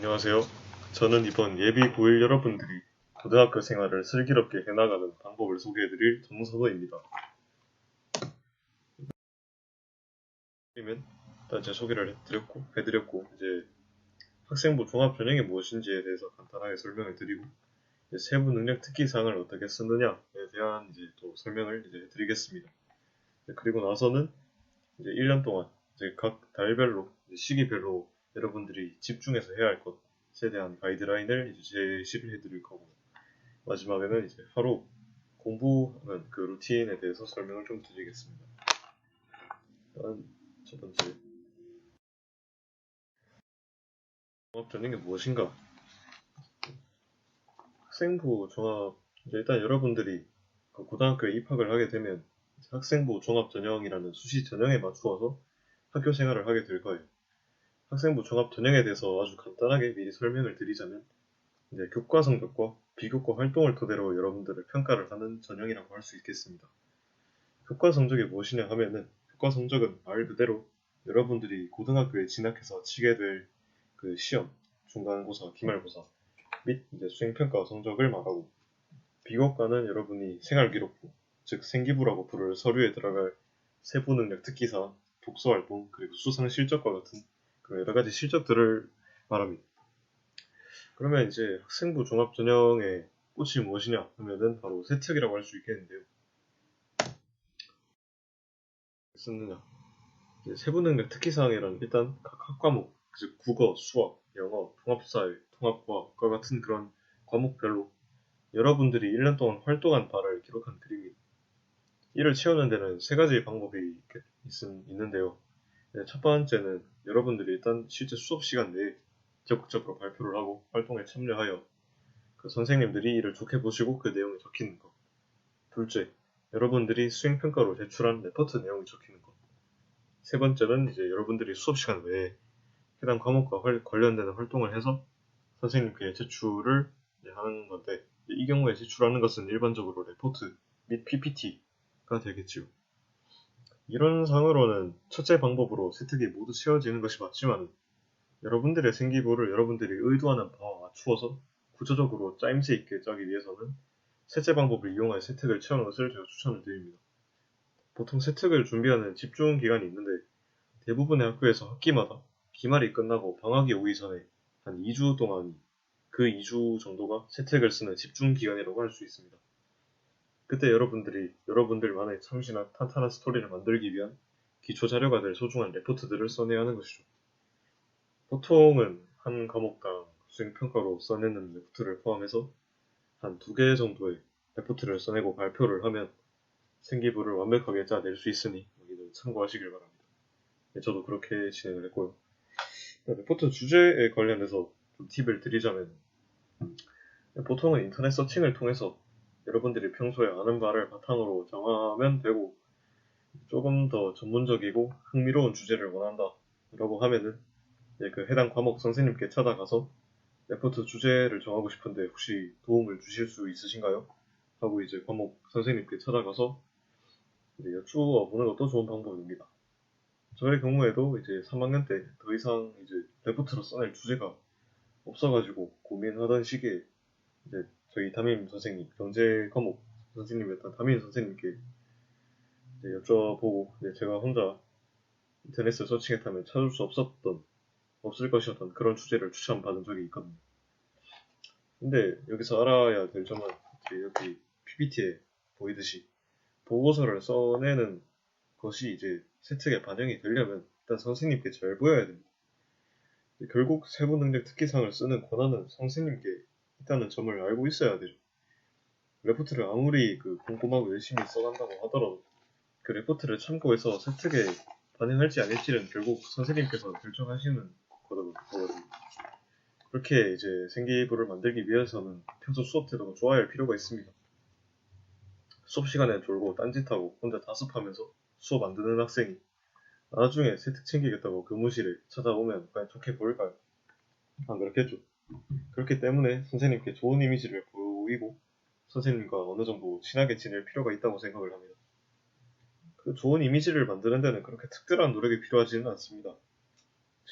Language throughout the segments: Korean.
안녕하세요. 저는 이번 예비 고1 여러분들이 고등학교 생활을 슬기롭게 해나가는 방법을 소개해드릴 정서도입니다. 그러면 일단 제 소개를 해드렸고 이제 학생부 종합 전형이 무엇인지에 대해서 간단하게 설명을 드리고 세부 능력 특기사항을 어떻게 쓰느냐에 대한 이제 또 설명을 이제 해드리겠습니다. 그리고 나서는 이제 1년 동안 이제 각 달별로 시기별로 여러분들이 집중해서 해야 할 것에 대한 가이드라인을 이제 제시를 해드릴 거고 마지막에는 이제 하루 공부하는 그 루틴에 대해서 설명을 좀 드리겠습니다. 일단 첫 번째 종합 전형이 무엇인가? 학생부 종합 일단 여러분들이 그 고등학교에 입학을 하게 되면 학생부 종합 전형이라는 수시 전형에 맞추어서 학교 생활을 하게 될 거예요. 학생부 종합 전형에 대해서 아주 간단하게 미리 설명을 드리자면 이제 교과 성적과 비교과 활동을 토대로 여러분들을 평가를 하는 전형이라고 할 수 있겠습니다. 교과 성적이 무엇이냐 하면은 교과 성적은 말 그대로 여러분들이 고등학교에 진학해서 치게 될 그 시험, 중간고사, 기말고사 및 이제 수행평가 성적을 말하고 비교과는 여러분이 생활기록부, 즉 생기부라고 부를 서류에 들어갈 세부 능력 특기사항, 독서활동, 그리고 수상 실적과 같은 그런 여러 가지 실적들을 말합니다. 그러면 이제 학생부 종합 전형의 꽃이 무엇이냐 하면은 바로 세특이라고 할 수 있겠는데요. 쓰느냐 세부 능력 특기사항이란 일단 각 학과목, 즉 국어, 수학, 영어, 통합사회, 통합과학과 같은 그런 과목별로 여러분들이 1년 동안 활동한 바를 기록한 그림입니다. 이를 채우는 데는 세 가지 방법이 있는데요. 첫 번째는 여러분들이 일단 실제 수업 시간 내에 적극적으로 발표를 하고 활동에 참여하여 그 선생님들이 이를 좋게 보시고 그 내용이 적히는 것. 둘째, 여러분들이 수행평가로 제출한 레포트 내용이 적히는 것. 세 번째는 이제 여러분들이 수업 시간 외에 해당 과목과 관련되는 활동을 해서 선생님께 제출을 하는 건데 이 경우에 제출하는 것은 일반적으로 레포트 및 PPT가 되겠지요. 이런 상으로는 첫째 방법으로 세특이 모두 채워지는 것이 맞지만 여러분들의 생기부를 여러분들이 의도하는 바와 맞추어서 구조적으로 짜임새 있게 짜기 위해서는 셋째 방법을 이용하여 세특을 채우는 것을 제가 추천을 드립니다. 보통 세특을 준비하는 집중 기간이 있는데 대부분의 학교에서 학기마다 기말이 끝나고 방학이 오기 전에 한 2주 동안이 그 2주 정도가 세특을 쓰는 집중 기간이라고 할 수 있습니다. 그때 여러분들이 여러분들만의 참신한 탄탄한 스토리를 만들기 위한 기초 자료가 될 소중한 레포트들을 써내야 하는 것이죠. 보통은 한 과목당 수행평가로 써내는 레포트를 포함해서 한 2개 정도의 레포트를 써내고 발표를 하면 생기부를 완벽하게 짜낼 수 있으니 여기는 참고하시길 바랍니다. 저도 그렇게 진행을 했고요. 레포트 주제에 관련해서 좀 팁을 드리자면 보통은 인터넷 서칭을 통해서 여러분들이 평소에 아는 바를 바탕으로 정하면 되고 조금 더 전문적이고 흥미로운 주제를 원한다 라고 하면은 그 해당 과목 선생님께 찾아가서 레포트 주제를 정하고 싶은데 혹시 도움을 주실 수 있으신가요? 하고 이제 과목 선생님께 찾아가서 이제 여쭈어 보는 것도 좋은 방법입니다. 저의 경우에도 이제 3학년 때 더 이상 이제 레포트로 써낼 주제가 없어가지고 고민하던 시기에 이제 저희 담임 선생님, 경제 과목 선생님이었던 담임 선생님께 이제 여쭤보고 이제 제가 혼자 인터넷을 서칭했다면 찾을 수 없을 것이었던 그런 주제를 추천받은 적이 있거든요. 근데 여기서 알아야 될 점은 여기 PPT에 보이듯이 보고서를 써내는 것이 이제 세특에 반영이 되려면 일단 선생님께 잘 보여야 됩니다. 결국 세부 능력 특기사항을 쓰는 권한은 선생님께 있다는 점을 알고 있어야 되죠. 레포트를 아무리 꼼꼼하고 열심히 써간다고 하더라도 그 레포트를 참고해서 세특에 반영할지 아닐지는 결국 선생님께서 결정하시는 거거든요. 그렇게 이제 생기부를 만들기 위해서는 평소 수업 태도가 좋아야 할 필요가 있습니다. 수업 시간에 졸고 딴짓하고 혼자 자습하면서 수업 안 듣는 학생이 나중에 세특 챙기겠다고 교무실에 찾아오면 과연 좋게 보일까요? 안 그렇겠죠. 그렇기 때문에 선생님께 좋은 이미지를 보이고 선생님과 어느 정도 친하게 지낼 필요가 있다고 생각을 합니다. 그 좋은 이미지를 만드는 데는 그렇게 특별한 노력이 필요하지는 않습니다.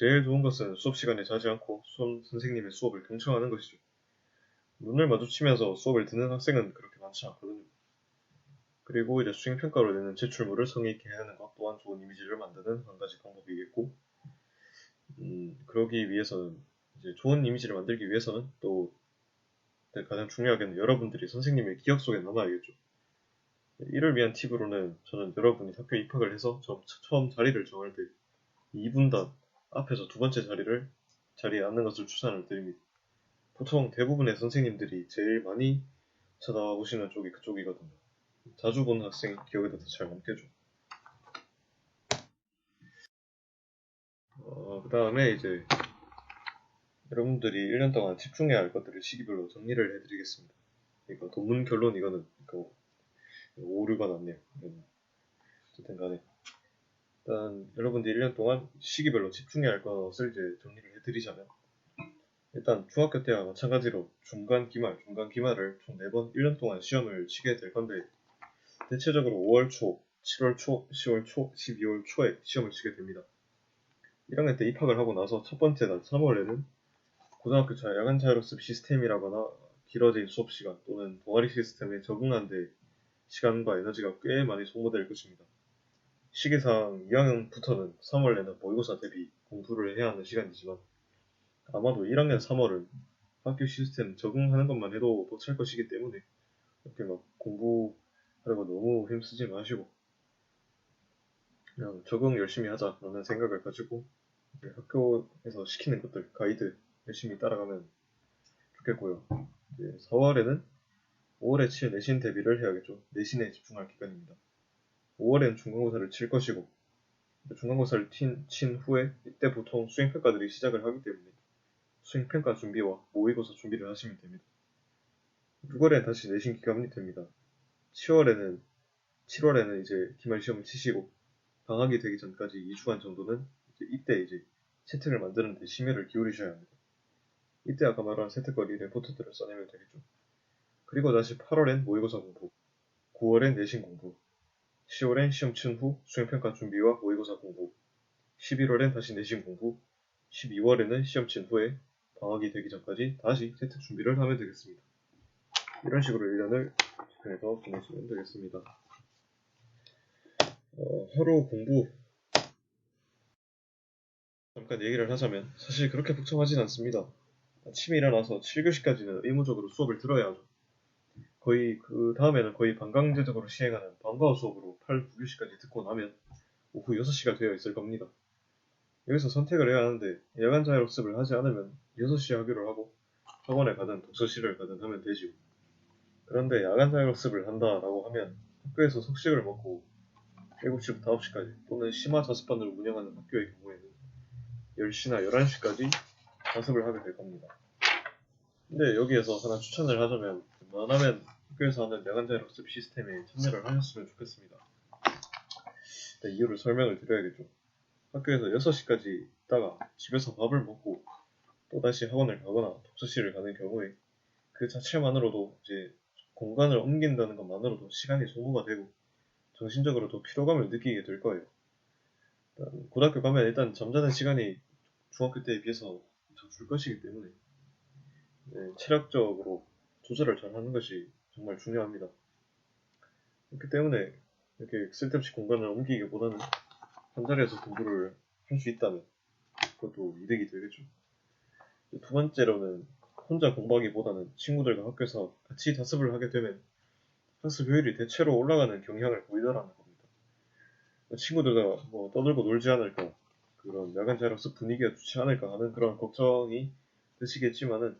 제일 좋은 것은 수업 시간에 자지 않고 선생님의 수업을 경청하는 것이죠. 눈을 마주치면서 수업을 듣는 학생은 그렇게 많지 않거든요. 그리고 이제 수행평가로 내는 제출물을 성의 있게 해야 하는 것 또한 좋은 이미지를 만드는 한 가지 방법이겠고, 그러기 위해서는, 이제 좋은 이미지를 만들기 위해서는 또 가장 중요하게는 여러분들이 선생님의 기억 속에 남아야겠죠. 이를 위한 팁으로는 저는 여러분이 학교에 입학을 해서 처음 자리를 정할 때 2분단 앞에서 두 번째 자리에 앉는 것을 추천을 드립니다. 보통 대부분의 선생님들이 제일 많이 쳐다보시는 쪽이 그쪽이거든요. 자주 보는 학생이 기억에도 더 잘 남겠죠. 그 다음에 이제 여러분들이 1년 동안 집중해야 할 것들을 시기별로 정리를 해드리겠습니다. 이거 논문 결론 이거는 오류가 났네요. 어쨌든 간에 일단 여러분들이 1년 동안 시기별로 집중해야 할 것을 이제 정리를 해드리자면, 일단 중학교 때와 마찬가지로 중간 기말을 총 4번 1년 동안 시험을 치게 될 건데, 대체적으로 5월 초, 7월 초, 10월 초, 12월 초에 시험을 치게 됩니다. 1학년 때 입학을 하고 나서 첫 번째 날 3월에는 고등학교 야간 자율학습 시스템이라거나 길어진 수업 시간 또는 동아리 시스템에 적응한 데 시간과 에너지가 꽤 많이 소모될 것입니다. 시기상 2학년부터는 3월 내는 모의고사 대비 공부를 해야 하는 시간이지만, 아마도 1학년 3월은 학교 시스템 적응하는 것만 해도 벅찰 것이기 때문에 이렇게 막 공부하려고 너무 힘쓰지 마시고 그냥 적응 열심히 하자라는 생각을 가지고 학교에서 시키는 것들, 가이드 열심히 따라가면 좋겠고요. 이제 4월에는 5월에 칠 내신 대비를 해야겠죠. 내신에 집중할 기간입니다. 5월엔 중간고사를 칠 것이고, 중간고사를 친 후에 이때 보통 수행평가들이 시작을 하기 때문에 수행평가 준비와 모의고사 준비를 하시면 됩니다. 6월엔 다시 내신 기간이 됩니다. 7월에는 이제 기말 시험을 치시고 방학이 되기 전까지 2주간 정도는 이때 채택을 만드는 데 심혈을 기울이셔야 합니다. 이때 아까 말한 세특거리 레포트들을 써내면 되겠죠. 그리고 다시 8월엔 모의고사 공부, 9월엔 내신 공부, 10월엔 시험 친 후 수행평가 준비와 모의고사 공부, 11월엔 다시 내신 공부, 12월에는 시험 친 후에 방학이 되기 전까지 다시 세특 준비를 하면 되겠습니다. 이런 식으로 1년을 집행해서 보내시면 되겠습니다. 하루 공부 잠깐 얘기를 하자면 사실 그렇게 복잡하진 않습니다. 아침에 일어나서 7교시까지는 의무적으로 수업을 들어야 하죠. 그 다음에는 거의 반강제적으로 시행하는 방과후 수업으로 8, 9교시까지 듣고 나면 오후 6시가 되어 있을 겁니다. 여기서 선택을 해야 하는데, 야간 자율학습을 하지 않으면 6시에 하기로 하고 학원에 가든 독서실을 가든 하면 되지요. 그런데 야간 자율학습을 한다라고 하면 학교에서 석식을 먹고 7시부터 9시까지 또는 심화 자습반을 운영하는 학교의 경우에는 10시나 11시까지 자습을 하게 될 겁니다. 근데 여기에서 하나 추천을 하자면, 웬만하면 학교에서 하는 야간 자율학습 시스템에 참여를 하셨으면 좋겠습니다. 이유를 설명을 드려야겠죠. 학교에서 6시까지 있다가 집에서 밥을 먹고 또다시 학원을 가거나 독서실을 가는 경우에 그 자체만으로도 이제 공간을 옮긴다는 것만으로도 시간이 소모가 되고 정신적으로도 피로감을 느끼게 될 거예요. 고등학교 가면 일단 잠자는 시간이 중학교 때에 비해서 더 줄 것이기 때문에 체력적으로 조절을 잘 하는 것이 정말 중요합니다. 그렇기 때문에 이렇게 쓸데없이 공간을 옮기기보다는 한 자리에서 공부를 할 수 있다면 그것도 이득이 되겠죠. 두 번째로는 혼자 공부하기보다는 친구들과 학교에서 같이 자습을 하게 되면 학습 효율이 대체로 올라가는 경향을 보이더라는 겁니다. 친구들과 떠들고 놀지 않을까, 그런 야간 자율학습 분위기가 좋지 않을까 하는 그런 걱정이 드시겠지만은,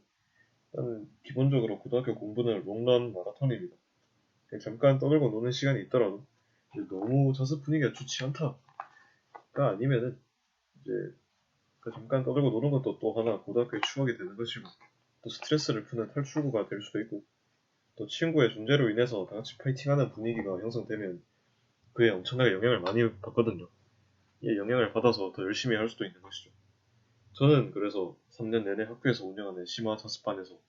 일단은 기본적으로 고등학교 공부는 롱런 마라톤입니다. 잠깐 떠들고 노는 시간이 있더라도 너무 자습 분위기가 좋지 않다가 아니면은 이제 잠깐 떠들고 노는 것도 또 하나 고등학교의 추억이 되는 것이고, 또 스트레스를 푸는 탈출구가 될 수도 있고, 또 친구의 존재로 인해서 다 같이 파이팅하는 분위기가 형성되면 그에 엄청나게 영향을 많이 받거든요. 이 영향을 받아서 더 열심히 할 수도 있는 것이죠. 저는 그래서 3년 내내 학교에서 운영하는 심화 자습반에서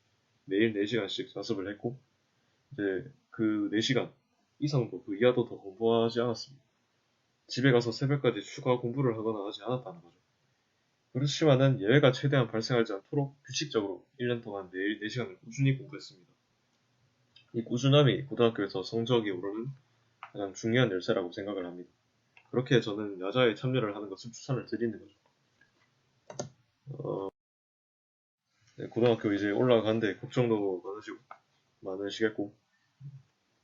매일 4시간씩 자습을 했고, 이제 그 4시간 이상도 그 이하도 더 공부하지 않았습니다. 집에 가서 새벽까지 추가 공부를 하거나 하지 않았다는 거죠. 그렇지만은 예외가 최대한 발생하지 않도록 규칙적으로 1년 동안 매일 4시간을 꾸준히 공부했습니다. 이 꾸준함이 고등학교에서 성적이 오르는 가장 중요한 열쇠라고 생각을 합니다. 그렇게 저는 야자에 참여를 하는 것을 추천을 드리는 거죠. 네, 고등학교 이제 올라가는데 걱정도 많으시겠고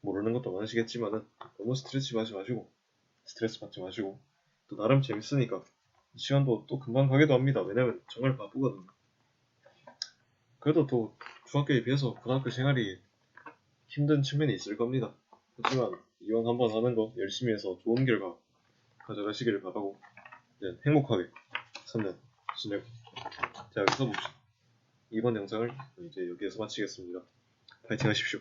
모르는 것도 많으시겠지만은 너무 스트레스 받지 마시고 또 나름 재밌으니까 시간도 또 금방 가기도 합니다. 왜냐면 정말 바쁘거든요. 그래도 또 중학교에 비해서 고등학교 생활이 힘든 측면이 있을 겁니다. 하지만 이왕 한번 하는 거 열심히 해서 좋은 결과 가져가시기를 바라고 이제 행복하게 3년 지내고 대학에서 봅시다. 이번 영상을 이제 여기에서 마치겠습니다. 파이팅 하십시오.